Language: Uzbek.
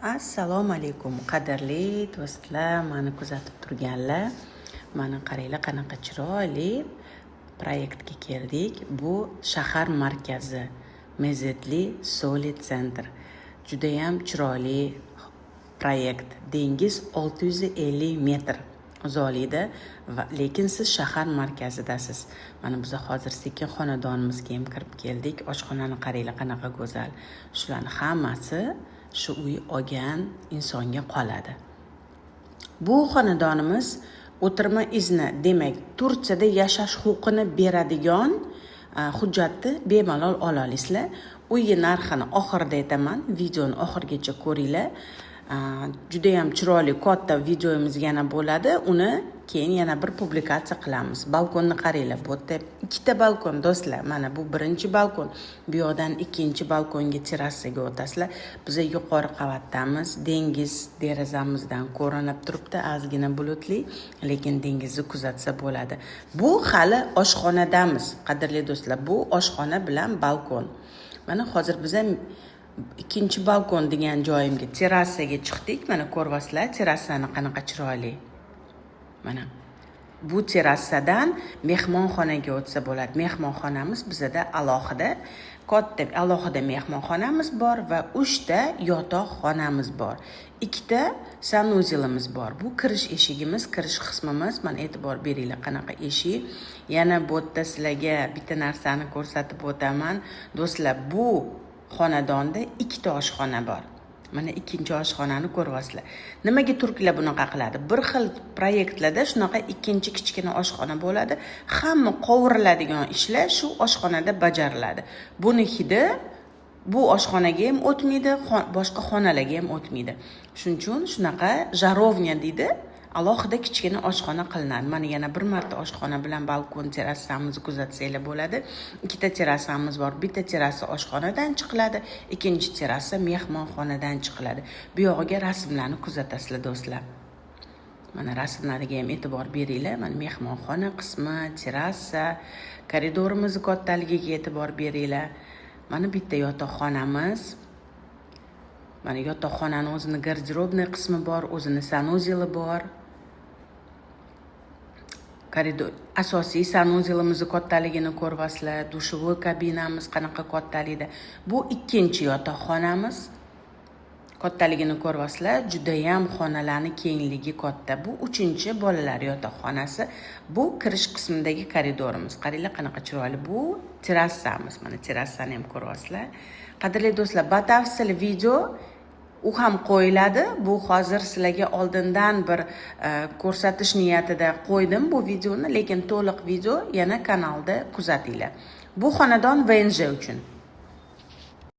Assalomu alaykum qadrli do'stlar, meni kuzatib turganlar. Mana qaranglar qanaqa chiroyli proyektga keldik. Bu shahar markazi Mezzetli Soli Center. Juda ham chiroyli proyekt. Dengiz 650 metr uzoqlikda lekin siz shahar markazidasiz. Mana biz hozir sekin xonadonimizga ham kirib keldik. Oshxonani qaranglar qanaqa go'zal. Shularning hammasi shu uy olgan insonga qoladi. Bu xonadonimiz o'tirma izni, demak Turkiyada yashash huquqini beradigan hujjatni bemalol ola olasizlar. Uy narxini oxirida aytaman, videoni oxirigacha ko'ringlar. Juda ham chiroyli katta videomiz yana bo'ladi. Uni keyin yana bir publikatsiya qilamiz. Balkonni qaranglar. Bu yerda ikkita balkon do'stlar. Mana bu birinchi balkon. Bu yoqdan ikkinchi balkonga terrasaga o'tasizlar. Biz yuqori qavatdamiz. Dengiz derazamizdan ko'rinib turibdi, ozgina bulutli, lekin dengizni kuzatsa bo'ladi. Bu hali oshxonadamiz, qadrli do'stlar. Bu oshxona bilan balkon. Mana hozir biz ham ikkinchi balkon degan joyimga terrasaga chiqdik. Mana ko'ryapsizlar, terrasani qanaqa chiroyli. Mana bu terrasadan mehmonxonaga o'tsa bo'ladi. Mehmonxonamiz bizda alohida katta alohida mehmonxonamiz bor va 3 ta yotoqxonamiz bor. 2 ta sanuzelimiz bor. Bu kirish eshigimiz, kirish qismimiz. Mana e'tibor beringlar qanaqa eshik. Yana bu yerda sizlarga bitta narsani ko'rsatib o'taman. Do'stlar, bu xonadonda 2 ta oshxona bor. Mana ikkinchi oshxonani ko'ryapsizlar. Nimaga turklar bunaqa qiladi? Bir xil proyektlarda shunaqa ikkinchi kichkina oshxona bo'ladi. Hamma qovuriladigan ishlar shu oshxonada bajariladi. Buni hidi bu oshxonaga ham o'tmaydi, boshqa xonalarga ham o'tmaydi. Shuning uchun shunaqa jarovnya deydi. Alohida kichkina oshxona qilinadi. Mana yana bir marta oshxona bilan balkon terrasamizni kuzatsanglar bo'ladi. 2 ta terrasamiz bor. Bitta terrasa oshxonadan chiqiladi, ikkinchi terrasa mehmonxonadan chiqiladi. Bu yog'iga rasmlarni kuzatasizlar do'stlar. Mana rasmlariga ham e'tibor beringlar. Mana mehmonxona qismi, terrasa, koridorimiz kattaligiga e'tibor beringlar. Mana bitta yotoqxonamiz. Mana yotoqxonaning o'zini garderobniy qismi bor, o'zini sanuzeli bor. Koridor asosiy sanuzelimizni kattaligini ko'ryapsizlar. Dushovoy kabinamiz qanaqa kattalikda. Bu ikkinchi yotoqxonamiz. Kattaligini ko'ryapsizlar. Juda ham xonalarning kengligi katta. Bu 3-chi bolalar yotoqxonasi. Bu kirish qismidagi koridorimiz. Qaranglar qanaqa chiroyli. Bu terrasamiz. Mana terrasani ham ko'ryapsizlar. Qadrli do'stlar, batafsil video u ham qo'yiladi. Bu hozir sizlarga oldindan bir ko'rsatish niyatida qo'ydim bu videoni, lekin to'liq video yana kanalda kuzatinglar. Bu xonadon VNJ uchun.